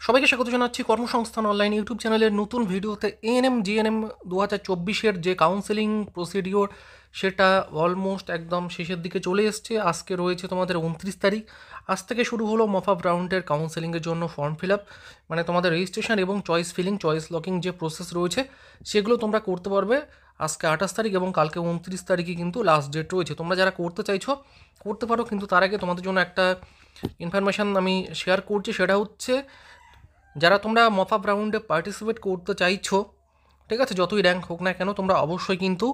সবাইকে স্বাগত জানাচ্ছি কর্মসংস্থান অনলাইন ইউটিউব চ্যানেলের নতুন ভিডিওতে। এএনএম জিএনএম 2024-এর যে কাউন্সেলিং প্রসিডিওর সেটা অলমোস্ট একদম শেষের দিকে চলে এসছে। আজকে রয়েছে তোমাদের 29 তারিখ। আজ থেকে শুরু হলো মপ আপ রাউন্ডের কাউন্সেলিংয়ের জন্য ফর্ম ফিল আপ, মানে তোমাদের রেজিস্ট্রেশন এবং চয়েস ফিলিং, চয়েস লকিং যে প্রসেস রয়েছে সেগুলো তোমরা করতে পারবে। আজকে 28 তারিখ এবং কালকে 29 তারিখে কিন্তু লাস্ট ডেট রয়েছে। তোমরা যারা করতে চাইছো করতে পারো, কিন্তু তার আগে তোমাদের জন্য একটা ইনফরমেশান আমি শেয়ার করছি। সেটা হচ্ছে, যারা তোমরা মপ আপ রাউন্ডে পার্টিসিপেট করতে চাইছো, ঠিক আছে, যতই র্যাঙ্ক হোক না কেন, তোমরা অবশ্যই কিন্তু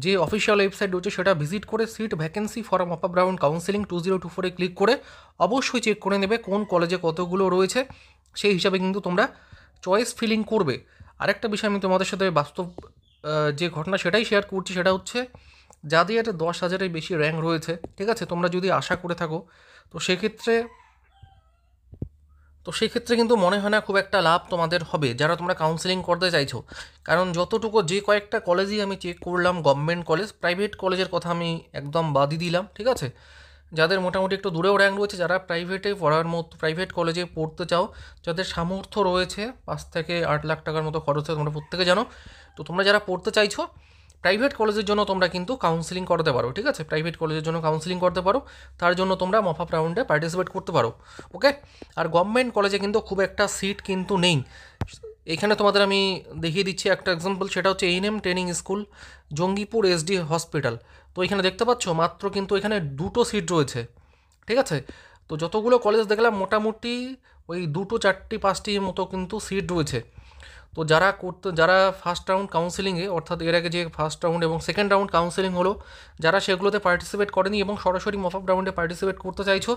যে অফিসিয়াল ওয়েবসাইট রয়েছে সেটা ভিজিট করে seat vacancy for mop up round counselling 2024-এ ক্লিক করে অবশ্যই চেক করে নেবে কোন কলেজে কতগুলো রয়েছে। সেই হিসাবে কিন্তু তোমরা চয়েস ফিলিং করবে। আরেকটা বিষয় আমি তোমাদের সাথে বাস্তব যে ঘটনা সেটাই শেয়ার করছি। সেটা হচ্ছে, যাদের 10,000-এর বেশি র্যাঙ্ক রয়েছে, ঠিক আছে, তোমরা যদি আশা করে থাকো, তো সেক্ষেত্রে কিন্তু মনে হয় না খুব একটা লাভ তোমাদের হবে যারা তোমরা কাউন্সেলিং করতে চাইছো। কারণ যতটুকু যে কয়েকটা কলেজই আমি চেক করলাম, গভর্নমেন্ট কলেজ, প্রাইভেট কলেজের কথা আমি একদম বাদই দিলাম, ঠিক আছে, যাদের মোটামুটি একটু দূরেও র্যাঙ্ক রয়েছে, যারা প্রাইভেটে পড়ার মতো, প্রাইভেট কলেজে পড়তে চাও, যাদের সামর্থ্য রয়েছে 5 থেকে 8 লাখ টাকার মতো খরচ হয়, তোমরা প্রত্যেকে জানো। তো তোমরা যারা পড়তে চাইছো প্রাইভেট কলেজের জন্য তোমরা কিন্তু কাউন্সেলিং করতে পারো, ঠিক আছে, প্রাইভেট কলেজের জন্য কাউন্সেলিং করতে পারো। তার জন্য তোমরা মপ আপ রাউন্ডে পার্টিসিপেট করতে পারো, ওকে। আর গভর্নমেন্ট কলেজে কিন্তু খুব একটা সিট কিন্তু নেই। এখানে তোমাদের আমি দেখিয়ে দিচ্ছি একটা এক্সাম্পল। সেটা হচ্ছে ANM training school, Jangipur SD hospital. তো এখানে দেখতে পাচ্ছ মাত্র কিন্তু এখানে 2টো সিট রয়েছে, ঠিক আছে। তো যতগুলো কলেজ দেখলাম মোটামুটি ওই 2টো 4টি 5টির মতো কিন্তু সিট রয়েছে। তো যারা ফার্স্ট রাউন্ড কাউন্সেলিংয়ে, অর্থাৎ এর আগে যে ফার্স্ট রাউন্ড এবং সেকেন্ড রাউন্ড কাউন্সেলিং হলো, যারা সেগুলোতে পার্টিসিপেট করেনি এবং সরাসরি মপ আপ রাউন্ডে পার্টিসিপেট করতে চাইছো,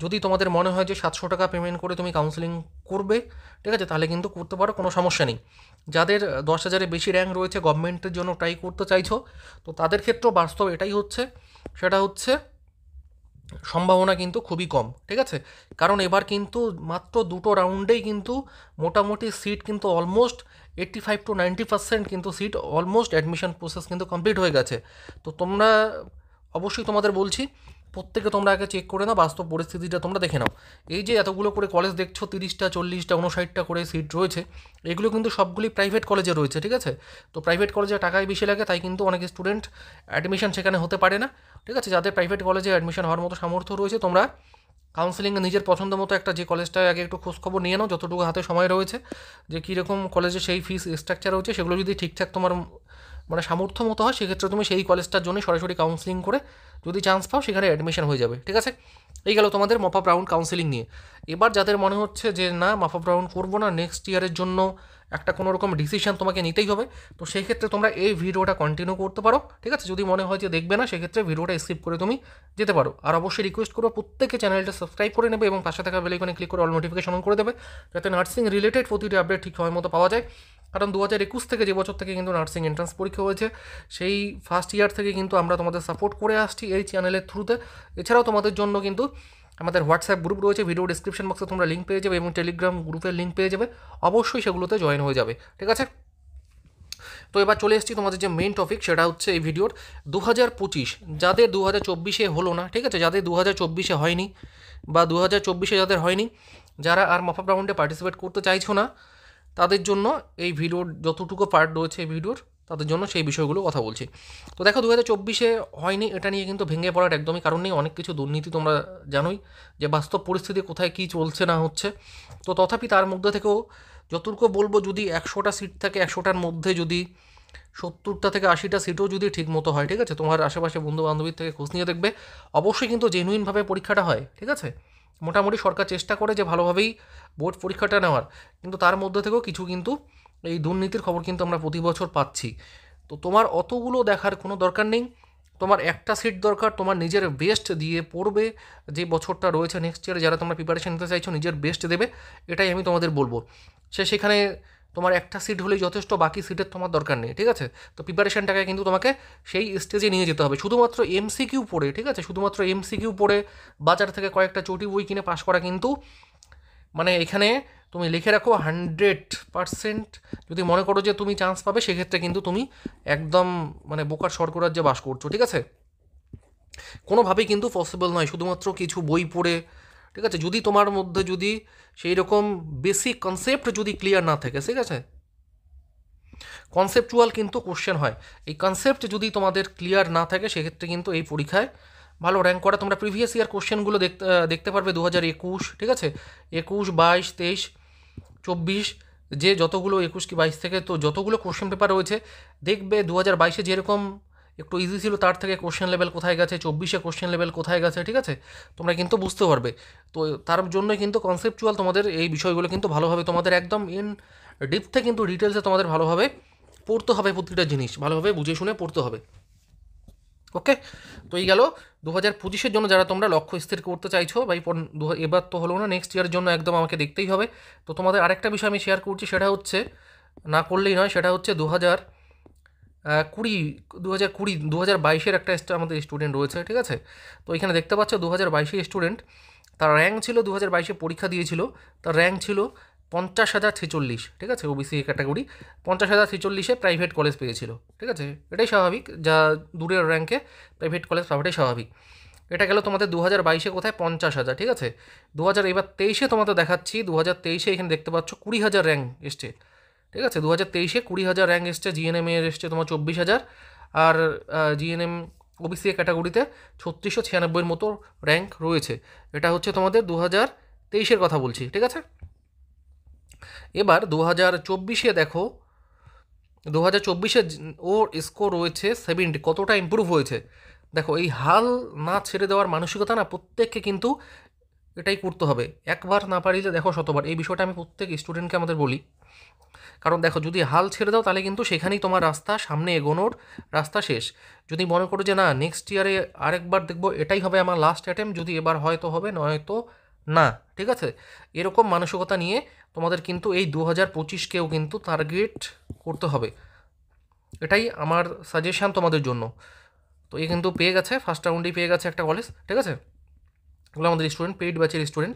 যদি তোমাদের মনে হয় যে 700 টাকা পেমেন্ট করে তুমি কাউন্সেলিং করবে, ঠিক আছে, তাহলে কিন্তু করতে পারো, কোনো সমস্যা নেই। যাদের 10,000-এর বেশি র্যাঙ্ক রয়েছে, গভর্নমেন্টের জন্য ট্রাই করতে চাইছো, তো তাদের ক্ষেত্রেও বাস্তব এটাই হচ্ছে। সেটা হচ্ছে সম্ভাবনা কিন্তু খুবই কম, ঠিক আছে। কারণ এবার কিন্তু মাত্র 2টো রাউন্ডেই কিন্তু মোটামুটি সিট কিন্তু অলমোস্ট 85 to 90% কিন্তু সিট অলমোস্ট অ্যাডমিশন প্রসেস কিন্তু কমপ্লিট হয়ে গেছে। তো তোমরা অবশ্যই তোমাদের বলছি, প্রত্যেকে তোমরা আগে চেক করে নাও, বাস্তব পরিস্থিতিটা তোমরা দেখে নাও। এই যে এতগুলো করে কলেজ দেখছো, 30টা 40টা 59টা করে সিট রয়েছে, এগুলো কিন্তু সবগুলি প্রাইভেট কলেজে রয়েছে, ঠিক আছে। তো প্রাইভেট কলেজে টাকাই বেশি লাগে, তাই কিন্তু অনেক স্টুডেন্ট অ্যাডমিশন সেখানে হতে পারে না, ঠিক আছে। যাদের প্রাইভেট কলেজে অ্যাডমিশন হওয়ার মতো সামর্থ্য রয়েছে, তোমরা কাউন্সেলিংয়ে নিজের পছন্দ মতো একটা যে কলেজটায় আগে একটু খোঁজখবর নিয়ে নাও, যতটুকু হাতে সময় রয়েছে, যে কীরকম কলেজে সেই ফিস স্ট্রাকচার রয়েছে, সেগুলো যদি ঠিকঠাক তোমার মানে সামর্থ্য মতো হয়, সেক্ষেত্রে তুমি সেই কলেজটার জন্য সরাসরি কাউন্সেলিং করে যদি চান্স পাও, সেখানে অ্যাডমিশন হয়ে যাবে, ঠিক আছে। এই গেল তোমাদের মপ আপ রাউন্ড কাউন্সেলিং নিয়ে। এবার যাদের মনে হচ্ছে যে না, মপ আপ রাউন্ড করবো না, নেক্সট ইয়ারের জন্য একটা কোনো রকম ডিসিশন তোমাকে নিতেই হবে, তো সেই ক্ষেত্রে তোমরা এই ভিডিওটা কন্টিনিউ করতে পারো, ঠিক আছে। যদি মনে হয় যে দেখবে না, সেক্ষেত্রে ভিডিওটা স্কিপ করে তুমি যেতে পারো। আর অবশ্যই রিকোয়েস্ট করবো প্রত্যেকে চ্যানেলটা সাবস্ক্রাইব করে নেবে এবং পাশে থাকা বেল আইকনে ক্লিক করে অল নোটিফিকেশন অন করে দেবে, যাতে নার্সিং রিলেটেড প্রতিটি আপডেট ঠিক সময় মতো পাওয়া যায়। কারণ 2021 থেকে, যে বছর থেকে কিন্তু নার্সিং এন্ট্রান্স পরীক্ষা হয়েছে, সেই ফার্স্ট ইয়ার থেকে কিন্তু আমরা তোমাদের সাপোর্ট করে আসছি এই চ্যানেলের থ্রুতে। এছাড়াও তোমাদের জন্য কিন্তু আমাদের হোয়াটসঅ্যাপ গ্রুপ রয়েছে, ভিডিও ডিসক্রিপশন বক্সে তোমরা লিঙ্ক পেয়ে যাবে, এবং টেলিগ্রাম গ্রুপের লিঙ্ক পেয়ে যাবে, অবশ্যই সেগুলোতে জয়েন হয়ে যাবে, ঠিক আছে। তো এবার চলে এসেছি তোমাদের যে মেইন টপিক, সেটা হচ্ছে এই ভিডিওর 2025, যাদের 2024-এ হলো না, ঠিক আছে, যাদের 2024-এ হয়নি, বা 2024-এ যাদের হয়নি, যারা আর মপ আপ রাউন্ডে পার্টিসিপেট করতে চাইছো না, তাদের জন্য এই ভিডিওর যতটুকু পার্ট রয়েছে এই ভিডিওর, তাদের জন্য সেই বিষয়গুলো কথা বলছি। তো দেখো, 2024-এ হয়নি এটা নিয়ে কিন্তু ভেঙে পড়ার একদমই কারণ নেই। অনেক কিছু দুর্নীতি তোমরা জানোই, যে বাস্তব পরিস্থিতি কোথায় কী চলছে না হচ্ছে। তো তথাপি তার মধ্যে থেকেও যতটুকু বলবো, যদি 100টা সিট থাকে, 100টার মধ্যে যদি 70টা থেকে 80টা সিটও যদি ঠিক মতো হয়, ঠিক আছে, তোমার আশেপাশে বন্ধু বান্ধবীর থেকে খোঁজ নিয়ে দেখবে, অবশ্যই কিন্তু জেনুইনভাবে পরীক্ষাটা হয়, ঠিক আছে। মোটামুটি সরকার চেষ্টা করে যে ভালোভাবেই বোর্ড পরীক্ষাটা নেওয়ার, কিন্তু তার মধ্যে থেকেও কিছু কিন্তু এই দুর্নীতির খবর কিন্তু আমরা প্রতি বছর পাচ্ছি। তো তোমার অতগুলো দেখার কোনো দরকার নেই, তোমার একটা সিট দরকার, তোমার নিজের বেস্ট দিয়ে পড়বে। যে বছরটা রয়েছে নেক্সট ইয়ারে, যারা তোমরা প্রিপারেশন নিতে চাইছো, নিজের বেস্ট দেবে, এটাই আমি তোমাদের বলবো। সেখানে তোমার একটা সিট হলেই যথেষ্ট, বাকি সিটের তোমার দরকার নেই, ঠিক আছে। তো প্রিপারেশনটাকে কিন্তু তোমাকে সেই স্টেজে নিয়ে যেতে হবে, শুধুমাত্র এমসিকিউ পড়ে, ঠিক আছে, শুধুমাত্র এমসিকিউ পড়ে বাজার থেকে কয়েকটা চটি বই কিনে পাশ করা কিন্তু, মানে এখানে তুমি লিখে রাখো 100%, যদি মনে করো যে তুমি চান্স পাবে, সেক্ষেত্রে কিন্তু তুমি একদম মানে বোকার স্বর্গরাজ্যে বাস করছো, ঠিক আছে। কোনোভাবেই কিন্তু পসিবল নয় শুধুমাত্র কিছু বই পড়ে ঠিক আছে। যদি তোমার মধ্যে যদি সেই রকম বেসিক কনসেপ্ট যদি ক্লিয়ার না থাকে, ঠিক আছে, কনসেপচুয়াল কিন্তু কোশ্চেন হয়, এই কনসেপ্ট যদি তোমাদের ক্লিয়ার না থাকে সেক্ষেত্রে কিন্তু এই পরীক্ষায় ভালো র্যাঙ্ক করা। তোমরা প্রিভিয়াস ইয়ার কোশ্চেনগুলো দেখতে পারবে 2021, ঠিক আছে, 21, 22, 23, 24, যে যতগুলো 21 কি 22 থেকে তো যতগুলো কোশ্চেন পেপার রয়েছে দেখবে 2022 যেরকম একটু ইজি ছিল তার থেকে কোশ্চেন লেভেল কোথায় গেছে, 24 কোশ্চেন লেভেল কোথায় গেছে, ঠিক আছে, তোমরা কিন্তু বুঝতে পারবে। তো তার জন্য কিন্তু কনসেপচুয়াল তোমাদের এই বিষয়গুলো কিন্তু ভালোভাবে তোমাদের একদম ইন ডিপথে কিন্তু ডিটেলসে তোমাদের ভালোভাবে পড়তে হবে, প্রতিটা জিনিস ভালোভাবে বুঝে শুনে পড়তে হবে। ওকে, তো এই গেল 2025 জন্য যারা তোমরা লক্ষ্য স্থির করতে চাইছো, ভাই এবার তো হলো না, নেক্সট ইয়ারের জন্য একদম আমাকে দেখতেই হবে। তো তোমাদের আরেকটা বিষয় আমি শেয়ার করছি, সেটা হচ্ছে না করলেই নয়, সেটা হচ্ছে 2022 একটা আমাদের স্টুডেন্ট রয়েছে, ঠিক আছে। তো এখানে দেখতে পাচ্ছ 2022 স্টুডেন্ট, তার র্যাঙ্ক ছিল 2022 পরীক্ষা দিয়েছিল, তার র্যাঙ্ক ছিল 50,046, ঠিক আছে, ওবিসি ক্যাটাগরি, 50,046 প্রাইভেট কলেজ পেয়েছিল, ঠিক আছে, এটাই স্বাভাবিক, যা দূরের র্যাঙ্কে প্রাইভেট কলেজ পাওয়াটাই স্বাভাবিক। এটা গেল তোমাদের 2022 কোথায় 50,000, ঠিক আছে। এবার 23 তোমাদের দেখাচ্ছি, 2023 এখানে দেখতে পাচ্ছ 20,000 র্যাঙ্ক এসছে, ঠিক আছে, 2023 20,000 র্যাঙ্ক এসছে, জিএনএম এর এসছে তোমার 24,000, আর জিএনএম ওবিসি ক্যাটাগরিতে 3696 মতো র্যাঙ্ক রয়েছে। এটা হচ্ছে তোমাদের 2023 কথা বলছি, ঠিক আছে। এবার 2024 দেখো, 2024 ওর স্কোর রয়েছে 70, কতটা ইম্প্রুভ হয়েছে দেখো। এই হাল না ছেড়ে দেওয়ার মানসিকতা না প্রত্যেককে কিন্তু এটাই করতে হবে, একবার না পারিলে দেখো শতবার, এই বিষয়টা আমি প্রত্যেক স্টুডেন্টকে আমাদের বলি। কারণ দেখো, যদি হাল ছেড়ে দাও তাহলে কিন্তু সেখানেই তোমার রাস্তা, সামনে এগোনোর রাস্তা শেষ। যদি মনে করো যে না নেক্সট ইয়ারে আরেকবার দেখবো, এটাই হবে আমার লাস্ট অ্যাটেম্প, যদি এবার হয়তো হবে নয়তো না, ঠিক আছে, এরকম মানসিকতা নিয়ে তোমাদের কিন্তু এই 2025কেও কিন্তু টার্গেট করতে হবে, এটাই আমার সাজেশান তোমাদের জন্য। তো এ কিন্তু পেয়ে গেছে, ফার্স্ট রাউন্ডেই পেয়ে গেছে একটা কলেজ, ঠিক আছে, এগুলো আমাদের স্টুডেন্ট, পেইড ব্যাচের স্টুডেন্ট।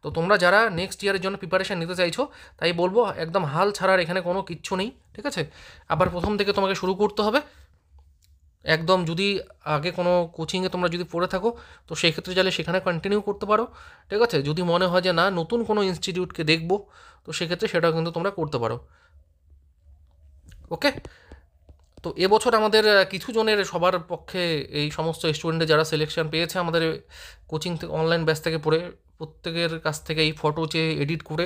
তো তোমরা যারা নেক্সট ইয়ারের জন্য প্রিপারেশান নিতে চাইছো, তাই বলবো একদম হাল ছাড়ার এখানে কোনো কিচ্ছু নেই, ঠিক আছে। আবার প্রথম থেকে তোমাকে শুরু করতে হবে একদম। যদি আগে কোনো কোচিংয়ে তোমরা যদি পড়ে থাকো, তো সেই ক্ষেত্রে চাইলে সেখানে কন্টিনিউ করতে পারো, ঠিক আছে। যদি মনে হয় যে না নতুন কোনো ইনস্টিটিউটকে দেখবো, তো সেক্ষেত্রে সেটাও কিন্তু তোমরা করতে পারো। ওকে, তো এবছর আমাদের কিছু জনের, সবার পক্ষে এই সমস্ত স্টুডেন্টের যারা সিলেকশন পেয়েছে আমাদের কোচিং থেকে, অনলাইন ব্যাচ থেকে পড়ে, প্রত্যেকের কাছ থেকে এই ফটো চেয়ে এডিট করে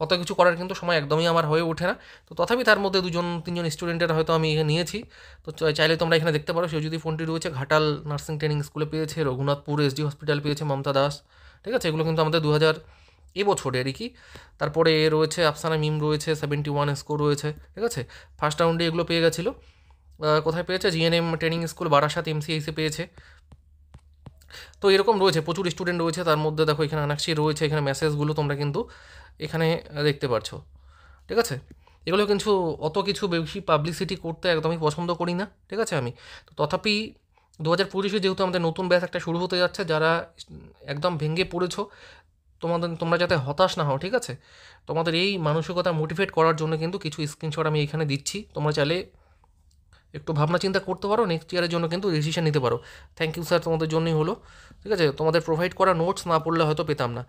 অত কিছু করার কিন্তু সময় একদমই আমার হয়ে ওঠে না। তো তথাপি তার মধ্যে 2-3জন স্টুডেন্টের হয়তো আমি নিয়েছি। তো চাইলে তোমরা এখানে দেখতে পারো, সে যদি ফোনটি রয়েছে ঘাটাল নার্সিং ট্রেনিং স্কুলে পেয়েছে, রঘুনাথপুর এসডি হসপিটাল পেয়েছে মমতা দাস, ঠিক আছে, এগুলো কিন্তু আমাদের এবছরে আর কি। তারপরে রয়েছে আফসানা মিম রয়েছে, 71 স্কোর রয়েছে, ঠিক আছে, ফার্স্ট রাউন্ডে এগুলো পেয়ে গেছিলো। কোথায় পেয়েছে, GNM training school Barasat MCIC পেয়েছে। তো এরকম রয়েছে, প্রচুর স্টুডেন্ট রয়েছে, তার মধ্যে দেখো এখানে আনাক্সি রয়েছে, এখানে মেসেজগুলো তোমরা কিন্তু এখানে দেখতে পারছো, ঠিক আছে। এগুলো কিন্তু অত কিছু বেশি পাবলিসিটি করতে একদমই পছন্দ করি না, ঠিক আছে আমি। তো তথাপি 2025 যেহেতু আমাদের নতুন ব্যাচ একটা শুরু হতে যাচ্ছে, যারা একদম ভেঙে পড়েছো, তোমরা যাতে হতাশ না হও, ঠিক আছে, তোমাদের এই মানসিকতা মোটিভেট করার জন্য কিন্তু কিছু স্ক্রিনশট আমি এখানে দিচ্ছি, তোমরা চাইলে একটু ভাবনা চিন্তা করতে পারো, নেক্সট ইয়ারের জন্য কিন্তু ডিসিশন নিতে পারো। থ্যাংক ইউ স্যার, তোমাদের জন্যই হলো, ঠিক আছে। তোমাদের প্রোভাইড করা নোটস না পড়লে হয়তো পেতাম না।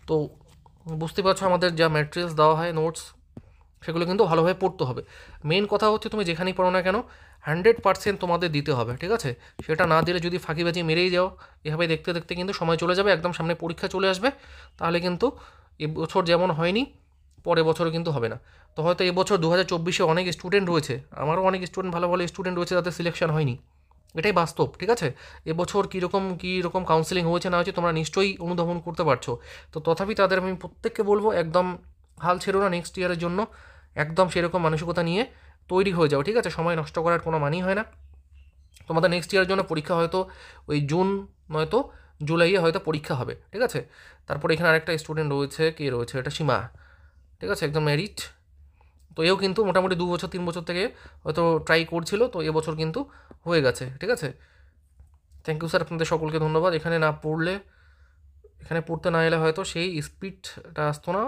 তো বুঝতে পারছো আমাদের যা ম্যাটেরিয়ালস দেওয়া হয় নোটস, সেগুলো কিন্তু ভালোভাবে পড়তে হবে। মেন কথা হচ্ছে তুমি যেখানেই পড়ো না কেন 100% তোমাদের দিতে হবে, ঠিক আছে। সেটা না দিলে যদি ফাঁকিবাজি মেরেই যাও, এভাবে দেখতে দেখতে কিন্তু সময় চলে যাবে, একদম সামনে পরীক্ষা চলে আসবে, তাহলে কিন্তু এবছর যেমন হয়নি পরের বছরও কিন্তু হবে না। তো হয়তো এবছর 2024 অনেক স্টুডেন্ট রয়েছে, আমারও অনেক স্টুডেন্ট, ভালো ভালো স্টুডেন্ট রয়েছে, তাদের সিলেকশন হয়নি, এটাই বাস্তব, ঠিক আছে। এবছর কীরকম কাউন্সেলিং হয়েছে না হয়েছে তোমরা নিশ্চয়ই অনুধাবন করতে পারছো। তো তথাপি তাদের আমি প্রত্যেককে বলবো একদম হাল ছেড়ো না, নেক্সট ইয়ারের জন্য একদম সেরকম মানসিকতা নিয়ে তৈরি হয়ে যাও, ঠিক আছে। সময় নষ্ট করার কোনো মানেই হয় না। তোমাদের নেক্সট ইয়ারের জন্য পরীক্ষা হয়তো ওই জুন নয়তো জুলাইয়ে হয়তো পরীক্ষা হবে, ঠিক আছে। তারপরে এখানে আরেকটা স্টুডেন্ট রয়েছে, কে রয়েছে, এটা সীমা, ঠিক আছে, একদম ম্যারিড। তো এও কিন্তু মোটামুটি 2-3 বছর থেকে হয়তো ট্রাই করছিল, তো এবছর কিন্তু হয়ে গেছে, ঠিক আছে। থ্যাংক ইউ স্যার, আপনাদের সকলকে ধন্যবাদ। এখানে পড়তে না এলে হয়তো সেই স্পিডটা আসতো না,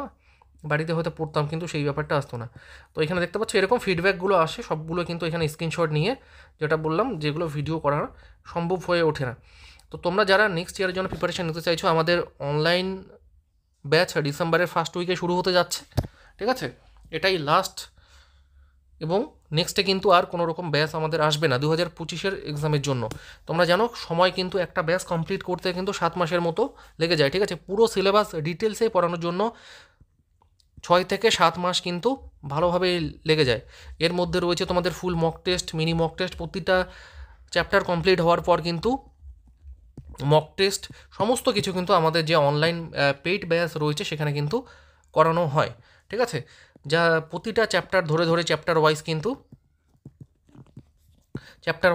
বাড়িতে হয়তো পড়তাম কিন্তু সেই ব্যাপারটা আসতো না। তো এখানে দেখতে পাচ্ছ এরকম ফিডব্যাকগুলো আসে, সবগুলো কিন্তু এখানে স্ক্রিনশট নিয়ে, যেটা বললাম, যেগুলো ভিডিও করা সম্ভব হয়ে ওঠে না। তো তোমরা যারা নেক্সট ইয়ারের জন্য প্রিপারেশান নিতে চাইছো, আমাদের অনলাইন ব্যাচ ডিসেম্বরের ফার্স্ট উইকে শুরু হতে যাচ্ছে, ঠিক আছে? এটাই লাস্ট, এবং নেক্সটে কিন্তু আর কোনো রকম ব্যাচ আমাদের আসবে না 2025-এর এক্সামের জন্য। তোমরা জানো সময় কিন্তু একটা ব্যাচ কমপ্লিট করতে কিন্তু 7 মাসের মতো লেগে যায়, ঠিক আছে? পুরো সিলেবাস ডিটেলসে পড়ানোর জন্য 6 থেকে 7 মাস কিন্তু ভালোভাবে লেগে যায়। এর মধ্যে রয়েছে তোমাদের full mock test, mini mock test, প্রতিটা চ্যাপ্টার কমপ্লিট হওয়ার পর কিন্তু মক টেস্ট, সমস্ত কিছু কিন্তু আমাদের যে অনলাইন পেইড ব্যাচ রয়েছে সেখানে কিন্তু করানো হয়, ঠিক আছে? যা প্রতিটা চ্যাপ্টার ধরে চ্যাপ্টার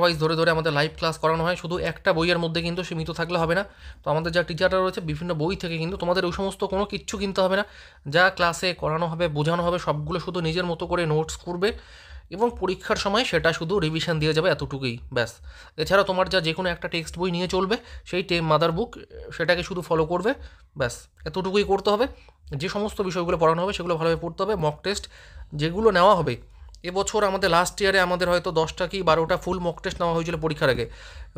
ওয়াইজ ধরে আমাদের লাইভ ক্লাস করানো হয়। শুধু একটা বইয়ের মধ্যে কিন্তু সীমিত থাকলে হবে না। তো আমাদের যা টিচাররা রয়েছে বিভিন্ন বই থেকে কিন্তু তোমাদের ওই সমস্ত কোনো কিচ্ছু কিনতে হবে না। যা ক্লাসে করানো হবে, বোঝানো হবে, সবগুলো শুধু নিজের মতো করে নোটস করবে এবং পরীক্ষার সময় সেটা শুধু রিভিশন দিয়ে যাবে, এতটুকুই ব্যাস। এছাড়া তোমার যে কোনো একটা টেক্সট বই নিয়ে চলবে, সেই মাদার বুক সেটাকে শুধু ফলো করবে, ব্যাস এতটুকুই করতে হবে। যে সমস্ত বিষয়গুলো পড়ানো হবে সেগুলো ভালোভাবে পড়তে হবে। মক টেস্ট যেগুলো নেওয়া হবে, এবছর আমাদের লাস্ট ইয়ারে আমাদের হয়তো 10টা কি 12টা ফুল মক টেস্ট নেওয়া হয়েছিল পরীক্ষার আগে,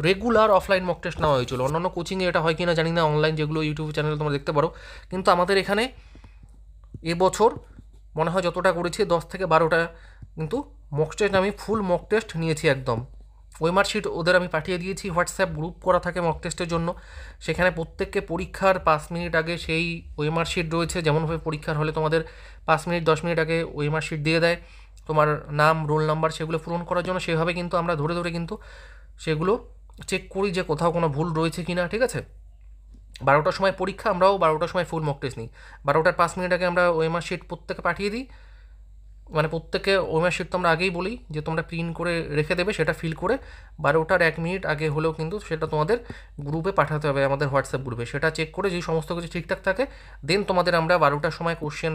রেগুলার অফলাইন মক টেস্ট নেওয়া হয়েছিল। অন্যান্য কোচিংয়ে এটা হয় কি না জানি না, অনলাইন যেগুলো ইউটিউব চ্যানেলে তোমরা দেখতে পারো, কিন্তু আমাদের এখানে এবছর মনে হয় যতটা করেছি 10 থেকে 12টা কিন্তু মক টেস্ট, আমি ফুল মক টেস্ট নিয়েছি একদম। ওয়েমার শিট ওদের আমি পাঠিয়ে দিয়েছি, হোয়াটসঅ্যাপ গ্রুপ করা থাকে মক টেস্টের জন্য, সেখানে প্রত্যেককে পরীক্ষার 5 মিনিট আগে সেই ওয়েমার শিট রয়েছে। যেমনভাবে পরীক্ষার হলে তোমাদের 5 মিনিট 10 মিনিট আগে ওয়েমার শিট দিয়ে দেয় তোমার নাম, রোল নাম্বার, সেগুলো পূরণ করার জন্য। সেভাবে কিন্তু আমরা ধরে কিন্তু সেগুলো চেক করি যে কোথাও কোনো ভুল রয়েছে কি না, ঠিক আছে? 12টার সময় পরীক্ষা, আমরাও 12টার সময় ফুল মক টেস্ট নিই। 12টার 5 মিনিট আগে আমরা ওয়েমার শিট প্রত্যেকে পাঠিয়ে দিই, মানে প্রত্যেকে ওয়েমার শিট তো আমরা আগেই বলি যে তোমরা প্রিন্ট করে রেখে দেবে, সেটা ফিল করে 12টার 1 মিনিট আগে হলেও কিন্তু সেটা তোমাদের গ্রুপে পাঠাতে হবে, আমাদের হোয়াটসঅ্যাপ গ্রুপে। সেটা চেক করে যদি সমস্ত কিছু ঠিকঠাক থাকে দেন তোমাদের আমরা 12টার সময় কোশ্চেন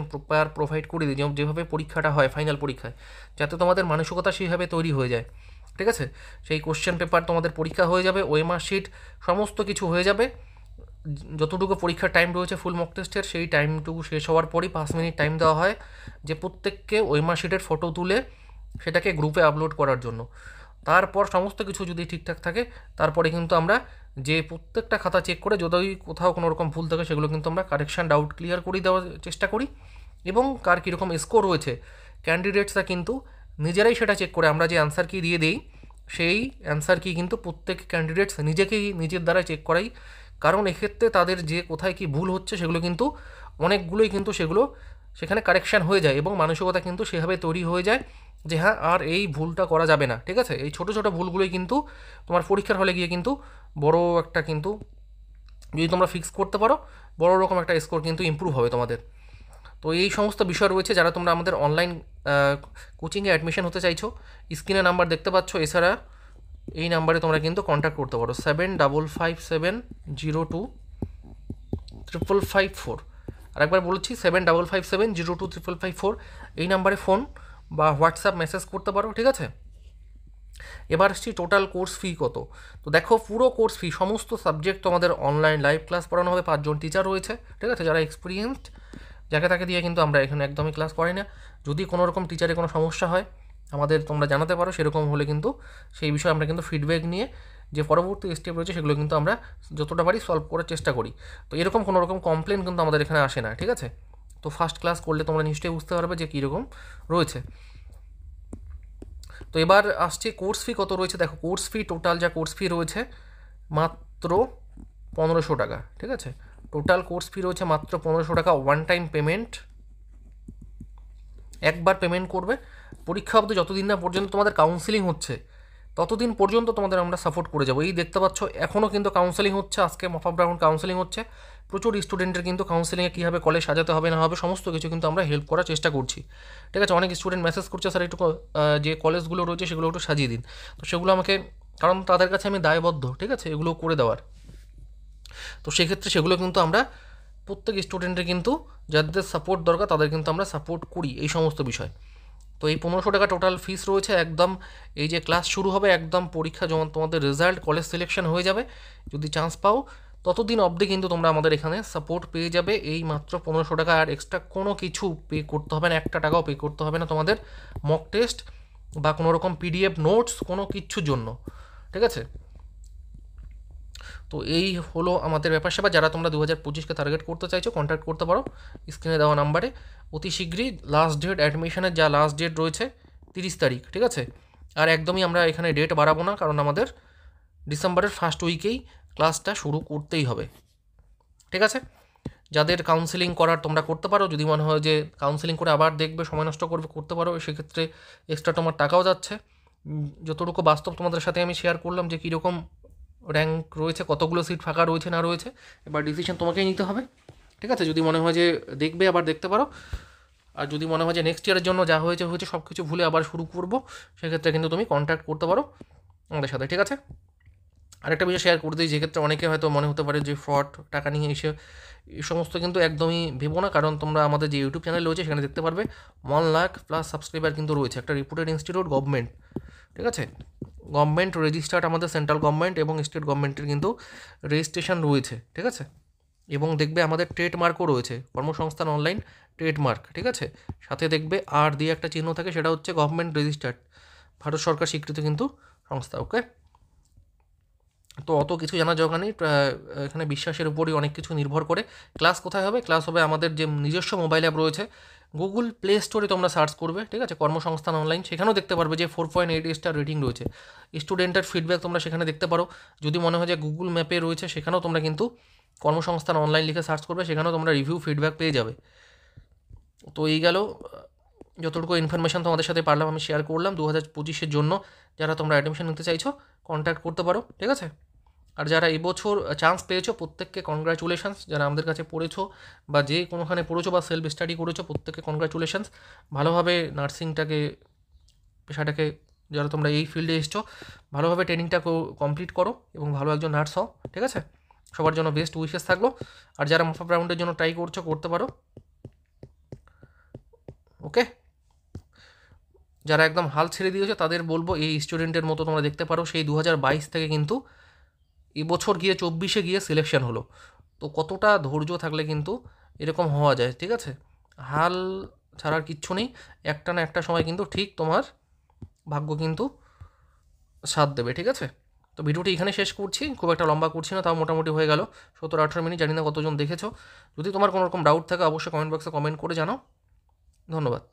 প্রোভাইড করে দিই, যেভাবে পরীক্ষাটা হয় ফাইনাল পরীক্ষায়, যাতে তোমাদের মানসিকতা সেইভাবে তৈরি হয়ে যায়, ঠিক আছে? সেই কোশ্চেন পেপার তোমাদের পরীক্ষা হয়ে যাবে, ওয়েমার শিট সমস্ত কিছু হয়ে যাবে। যতটুকু পরীক্ষার টাইম রয়েছে ফুল মক টেস্টের, সেই টাইমটুকু শেষ হওয়ার পরই 5 মিনিট টাইম দেওয়া হয় যে প্রত্যেককে ওয়েমার শিটের ফটো তুলে সেটাকে গ্রুপে আপলোড করার জন্য। তারপর সমস্ত কিছু যদি ঠিকঠাক থাকে তারপরে কিন্তু আমরা যে প্রত্যেকটা খাতা চেক করে যদি কোথাও কোনো রকম ভুল থাকে সেগুলো কিন্তু আমরা কারেকশান, ডাউট ক্লিয়ার করে দেওয়ার চেষ্টা করি। এবং কার কীরকম স্কোর রয়েছে ক্যান্ডিডেটসরা কিন্তু নিজেরাই সেটা চেক করে, আমরা যে অ্যান্সার কি দিয়ে দিই সেই অ্যান্সার কি কিন্তু প্রত্যেক ক্যান্ডিডেটস নিজেকেই নিজের দ্বারা চেক করাই। কারণ এক্ষেত্রে তাদের যে কোথায় কি ভুল হচ্ছে সেগুলো কিন্তু অনেকগুলোই কিন্তু সেগুলো সেখানে কারেকশান হয়ে যায়, এবং মানসিকতা কিন্তু সেভাবে তৈরি হয়ে যায় যে হ্যাঁ আর এই ভুলটা করা যাবে না, ঠিক আছে? এই ছোটো ছোটো ভুলগুলোই কিন্তু তোমার পরীক্ষার হলে গিয়ে কিন্তু বড় একটা কিন্তু যদি তোমরা ফিক্স করতে পারো, বড় রকম একটা স্কোর কিন্তু ইমপ্রুভ হবে তোমাদের। তো এই সমস্ত বিষয় রয়েছে। যারা তোমরা আমাদের অনলাইন কোচিংয়ে অ্যাডমিশন হতে চাইছো, স্ক্রিনে নাম্বার দেখতে পাচ্ছ, এছাড়া এই নাম্বারে তোমরা কিন্তু কন্ট্যাক্ট করতে পারো 7557025554। আরেকবার বলছি 7557025554, এই নাম্বারে ফোন বা হোয়াটসঅ্যাপ মেসেজ করতে পারো, ঠিক আছে? এবার আসছি টোটাল কোর্স ফি কত। তো দেখো পুরো কোর্স ফি সমস্ত সাবজেক্ট তোমাদের অনলাইন লাইভ ক্লাস পড়ানো হবে, 5 জন টিচার রয়েছে, ঠিক আছে, যারা এক্সপিরিয়েন্সড, যাকে তাকে দিয়ে কিন্তু আমরা এখানে একদমই ক্লাস করাই না। যদি কোনো রকম টিচারে কোনো সমস্যা হয় আমাদের তোমরা জানাতে পারো, সেরকম হলে কিন্তু সেই বিষয়ে আমরা কিন্তু ফিডব্যাক নিয়ে যে পরবর্তী স্টেপ রয়েছে সেগুলো কিন্তু আমরা যতটা পারি সলভ করার চেষ্টা করি। তো এরকম কোনো রকম কমপ্লেন কিন্তু আমাদের এখানে আসে না, ঠিক আছে? তো ফার্স্ট ক্লাস করলে তোমরা নিশ্চয়ই বুঝতে পারবে যে কীরকম রয়েছে। তো এবার আসছে কোর্স ফি কত রয়েছে। দেখো কোর্স ফি টোটাল যা কোর্স ফি রয়েছে মাত্র 1500 টাকা, ঠিক আছে? টোটাল কোর্স ফি রয়েছে মাত্র 1500 টাকা, ওয়ান টাইম পেমেন্ট, একবার পেমেন্ট করবে। পরীক্ষা অবধি যতদিন না পর্যন্ত তোমাদের কাউন্সেলিং হচ্ছে ততদিন পর্যন্ত তোমাদের আমরা সাপোর্ট করে যাবো। এই দেখতে পাচ্ছ এখনও কিন্তু কাউন্সেলিং হচ্ছে, আজকে মক আপ রাউন্ড কাউন্সেলিং হচ্ছে, প্রচুর স্টুডেন্টের কিন্তু কাউন্সেলিংয়ে কীভাবে কলেজ সাজাতে হবে না হবে সমস্ত কিছু কিন্তু আমরা হেল্প করার চেষ্টা করছি, ঠিক আছে? অনেক স্টুডেন্ট মেসেজ করছে স্যার একটু যে কলেজগুলো রয়েছে সেগুলো একটু সাজিয়ে দিন। তো সেগুলো আমাকে, কারণ তাদের কাছে আমি দায়বদ্ধ, ঠিক আছে, এগুলো করে দেওয়ার। তো সেক্ষেত্রে সেগুলো কিন্তু আমরা প্রত্যেক স্টুডেন্টের কিন্তু যাদের সাপোর্ট দরকার তাদের কিন্তু আমরা সাপোর্ট করি এই সমস্ত বিষয়। তো এই 1500 টাকা টোটাল ফিস রয়েছে একদম। এই যে ক্লাস শুরু হবে একদম পরীক্ষা যখন তোমাদের রেজাল্ট কলেজ সিলেকশন হয়ে যাবে, যদি চান্স পাও ততদিন অবধি কিন্তু তোমরা আমাদের এখানে সাপোর্ট পেয়ে যাবে এই মাত্র 1500 টাকা। আর এক্সট্রা কোনো কিছু পে করতে হবে না, একটা টাকাও পে করতে হবে না তোমাদের মক টেস্ট বা কোনো রকম পিডিএফ নোটস কোনো কিচ্ছুর জন্য, ঠিক আছে? তো এই হলো আমাদের ব্যাপার সেবা। যারা তোমরা 2025কে টার্গেট করতে চাইছো কন্ট্যাক্ট করতে পারো স্ক্রিনে দেওয়া নাম্বারে। অতি শীঘ্রই লাস্ট ডেট, অ্যাডমিশনের যা লাস্ট ডেট রয়েছে 30 তারিখ, ঠিক আছে? আর একদমই আমরা এখানে ডেট বাড়াবো না, কারণ আমাদের ডিসেম্বরের ফার্স্ট উইকেই ক্লাসটা শুরু করতেই হবে, ঠিক আছে? যাদের কাউন্সেলিং করার তোমরা করতে পারো, যদি মনে হয় যে কাউন্সেলিং করে আবার দেখবে সময় নষ্ট করবে, করতে পারো। সেক্ষেত্রে এক্সট্রা তোমার টাকাও যাচ্ছে। যতটুকু বাস্তব তোমাদের সাথে আমি শেয়ার করলাম যে কীরকম র্যাঙ্ক রয়েছে, কতগুলো সিট ফাঁকা রয়েছে না রয়েছে, এবার ডিসিশন তোমাকেই নিতে হবে, ঠিক আছে? যদি মনে হয় যে দেখবে আবার দেখতে পারো, আর যদি মনে হয় যে নেক্সট ইয়ারের জন্য যা হয়েছে হয়েছে সব কিছু ভুলে আবার শুরু করবো, সেক্ষেত্রে কিন্তু তুমি কন্ট্যাক্ট করতে পারো আমাদের সাথে, ঠিক আছে? আরেকটা বিষয় শেয়ার করে দিই, যেক্ষেত্রে অনেকে হয়তো মনে হতে পারে যে ফ্রড টাকা নিয়ে এসে, এই সমস্ত কিন্তু একদমই ভেবো না। কারণ তোমরা আমাদের যে ইউটিউব চ্যানেল রয়েছে সেখানে দেখতে পারবে 1 লাখ প্লাস সাবস্ক্রাইবার কিন্তু রয়েছে, একটা রিপুটেড ইনস্টিটিউট, গভর্নমেন্ট, ঠিক আছে? গভর্নমেন্ট রেজিস্টার্ড, আমাদের সেন্ট্রাল গভর্নমেন্ট এবং স্টেট গভর্নমেন্টের কিন্তু রেজিস্ট্রেশন রয়েছে, ঠিক আছে? এবং দেখবে আমাদের ট্রেডমার্কও রয়েছে, কর্মসংস্থান অনলাইন ট্রেডমার্ক, ঠিক আছে? সাথে দেখবে আর দিয়ে একটা চিহ্ন থাকে, সেটা হচ্ছে গভর্নমেন্ট রেজিস্টার্ড, ভারত সরকার স্বীকৃত কিন্তু সংস্থা, ওকে? তো অত কিছু জানার দরকার নেই, এখানে বিশ্বাসের উপরই অনেক কিছু নির্ভর করে। ক্লাস কোথায় হবে? ক্লাস হবে আমাদের যে নিজস্ব মোবাইল অ্যাপ রয়েছে, গুগল প্লে স্টোরে তোমরা সার্চ করবে, ঠিক আছে? কর্মসংস্থান অনলাইন, সেখানেও দেখতে পারবে যে 4.8 স্টার রেটিং রয়েছে। স্টুডেন্টের ফিডব্যাক তোমরা সেখানে দেখতে পারো। যদি মনে হয় যে গুগল ম্যাপে রয়েছে, সেখানেও তোমরা কিন্তু কর্মসংস্থান অনলাইন লিখে সার্চ করবে, সেখানেও তোমরা রিভিউ ফিডব্যাক পেয়ে যাবে। তো এই গেল যতটুকু ইনফরমেশান তোমাদের সাথে পারলাম আমি শেয়ার করলাম 2025-এর জন্য। যারা তোমরা অ্যাডমিশন নিতে চাইছো কন্ট্যাক্ট করতে পারো, ঠিক আছে? আর যারা এবছর চান্স পেয়েছো প্রত্যেককে কনগ্রাচুলেশনস। যারা আমাদের কাছে পড়েছো বা যে কোনোখানে পড়েছো বা সেলফ স্টাডি করেছো, প্রত্যেককে কনগ্রাচুলেশনস। ভালোভাবে নার্সিংটাকে, পেশাটাকে, যারা তোমরা এই ফিল্ডে এসছো, ভালোভাবে ট্রেনিংটা কমপ্লিট করো এবং ভালো একজন নার্স হও, ঠিক আছে? সবার জন্য বেস্ট উইশেস থাকলো। আর যারা মফাপ রাউন্ডের জন্য ট্রাই করছো, করতে পারো, ওকে? যারা একদম হাল ছেড়ে দিয়েছো তাদের বলবো এই স্টুডেন্টের মতো তোমরা দেখতে পারো, সেই 2022 থেকে কিন্তু এবছর গিয়ে 24-এ গিয়ে সিলেকশন হলো। তো কতটা ধৈর্য থাকলে কিন্তু এরকম হওয়া যায়, ঠিক আছে? হাল ছাড়ার কিচ্ছু নেই, একটা না একটা সময় কিন্তু ঠিক তোমার ভাগ্য কিন্তু সাথ দেবে, ঠিক আছে? তো ভিডিওটি এখানে শেষ করছি, খুব একটা লম্বা করছি না, তাও মোটামুটি হয়ে গেল 17-18 মিনিট। জানি না কতজন দেখেছো। যদি তোমার কোনো রকম ডাউট থাকে অবশ্যই কমেন্ট বক্সে কমেন্ট করে জানাও। ধন্যবাদ।